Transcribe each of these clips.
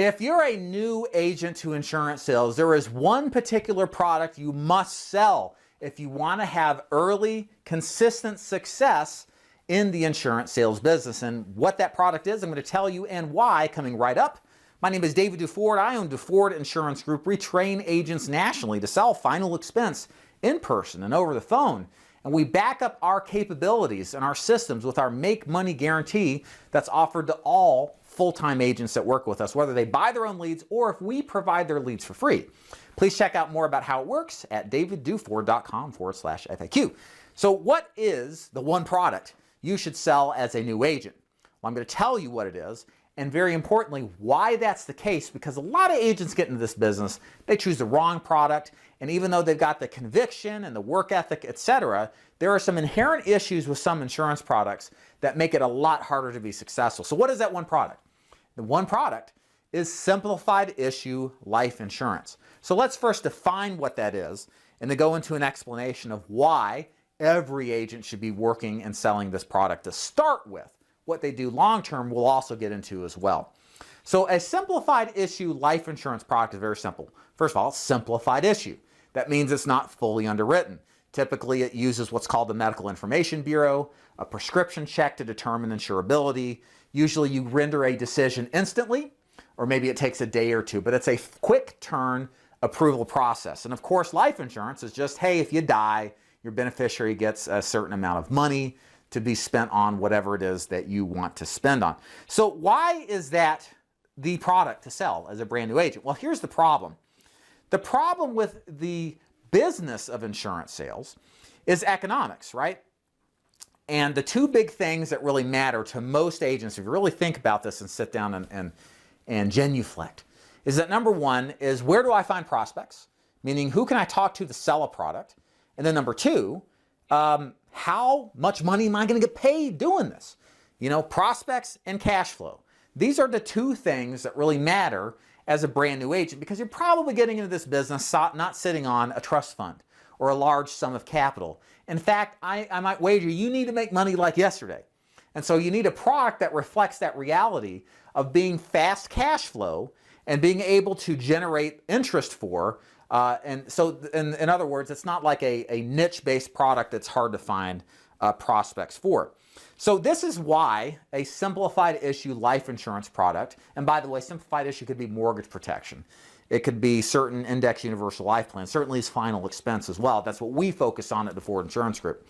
If you're a new agent to insurance sales, there is one particular product you must sell if you want to have early, consistent success in the insurance sales business. And what that product is, I'm going to tell you and why coming right up. My name is David DuFord. I own DuFord Insurance Group. We train agents nationally to sell final expense in person and over the phone. And we back up our capabilities and our systems with our Make Money Guarantee that's offered to all full-time agents that work with us, whether they buy their own leads or if we provide their leads for free. Please check out more about how it works at davidduford.com/FAQ. So what is the one product you should sell as a new agent? Well, I'm going to tell you what it is, and very importantly, why that's the case, because a lot of agents get into this business, they choose the wrong product, and even though they've got the conviction and the work ethic, etc., there are some inherent issues with some insurance products that make it a lot harder to be successful. So what is that one product? The one product is simplified issue life insurance. So let's first define what that is and then go into an explanation of why every agent should be working and selling this product to start with. What they do long term we'll also get into as well. So a simplified issue life insurance product is very simple. First of all, simplified issue. That means it's not fully underwritten. Typically it uses what's called the Medical Information Bureau, a prescription check to determine insurability. Usually you render a decision instantly, or maybe it takes a day or two, but it's a quick turn approval process. And of course life insurance is just, hey, if you die, your beneficiary gets a certain amount of money to be spent on whatever it is that you want to spend on. So why is that the product to sell as a brand new agent? Well, here's the problem. The problem with the business of insurance sales is economics, right? And the two big things that really matter to most agents, if you really think about this and sit down and genuflect, is that number one is, where do I find prospects? Meaning, who can I talk to sell a product? And then number two, how much money am I going to get paid doing this? You know, prospects and cash flow. These are the two things that really matter as a brand new agent, because you're probably getting into this business not sitting on a trust fund or a large sum of capital. In fact, I might wager you need to make money like yesterday. And so you need a product that reflects that reality of being fast cash flow and being able to generate interest for. And so in other words, it's not like a niche-based product that's hard to find prospects for. So this is why a simplified issue life insurance product, and by the way, simplified issue could be mortgage protection. It could be certain index universal life plans, certainly is final expense as well. That's what we focus on at the Ford Insurance Group.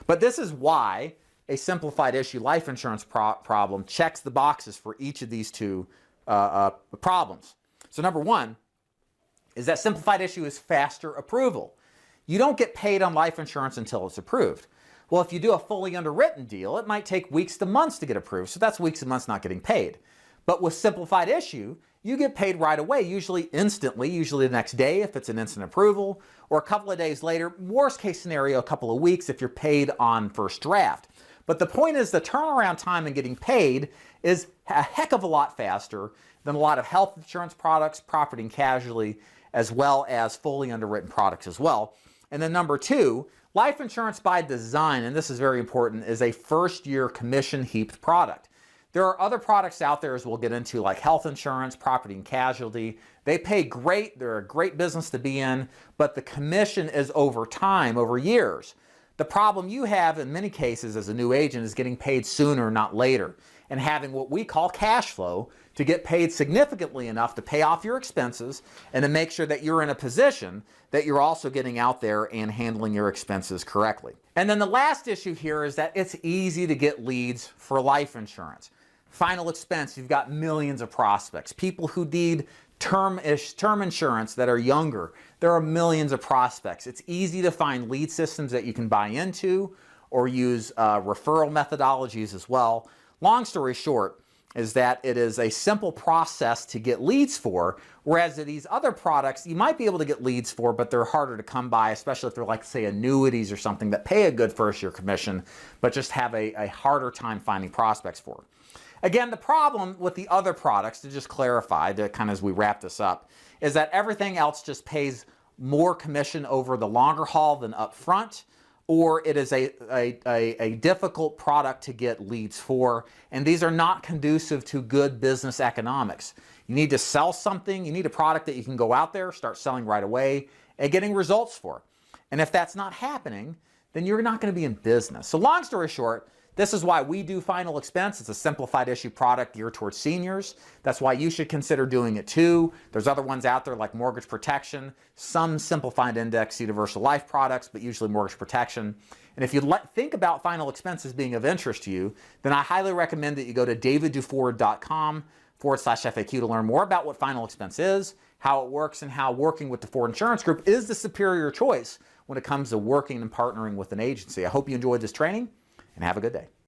But this is why a simplified issue life insurance problem checks the boxes for each of these two problems. So number one is that simplified issue is faster approval. You don't get paid on life insurance until it's approved. Well, if you do a fully underwritten deal, it might take weeks to months to get approved. So that's weeks and months not getting paid. But with simplified issue, you get paid right away, usually instantly, usually the next day if it's an instant approval, or a couple of days later, worst case scenario, a couple of weeks if you're paid on first draft. But the point is the turnaround time in getting paid is a heck of a lot faster than a lot of health insurance products, property and casualty, as well as fully underwritten products as well. And then number two, life insurance by design, and this is very important, is a first-year commission-heaped product. There are other products out there, as we'll get into, like health insurance, property and casualty. They pay great, they're a great business to be in, but the commission is over time, over years. The problem you have in many cases as a new agent is getting paid sooner, not later, and having what we call cash flow to get paid significantly enough to pay off your expenses and to make sure that you're in a position that you're also getting out there and handling your expenses correctly. And then the last issue here is that it's easy to get leads for life insurance. Final expense, you've got millions of prospects. People who need term insurance that are younger, there are millions of prospects. It's easy to find lead systems that you can buy into or use referral methodologies as well. Long story short is that it is a simple process to get leads for, whereas these other products you might be able to get leads for, but they're harder to come by, especially if they're like, say, annuities or something that pay a good first-year commission, but just have a harder time finding prospects for. Again, the problem with the other products, to just clarify, to kind of as we wrap this up, is that everything else just pays more commission over the longer haul than up front, or it is a difficult product to get leads for, and these are not conducive to good business economics. You need to sell something. You need a product that you can go out there, start selling right away, and getting results for. And if that's not happening, then you're not going to be in business. So long story short, this is why we do final expense. It's a simplified issue product geared towards seniors. That's why you should consider doing it too. There's other ones out there like mortgage protection, some simplified index universal life products, but usually mortgage protection. And if you think about final expenses being of interest to you, then I highly recommend that you go to davidduford.com/FAQ to learn more about what final expense is, how it works, and how working with the Ford Insurance Group is the superior choice when it comes to working and partnering with an agency. I hope you enjoyed this training, and have a good day.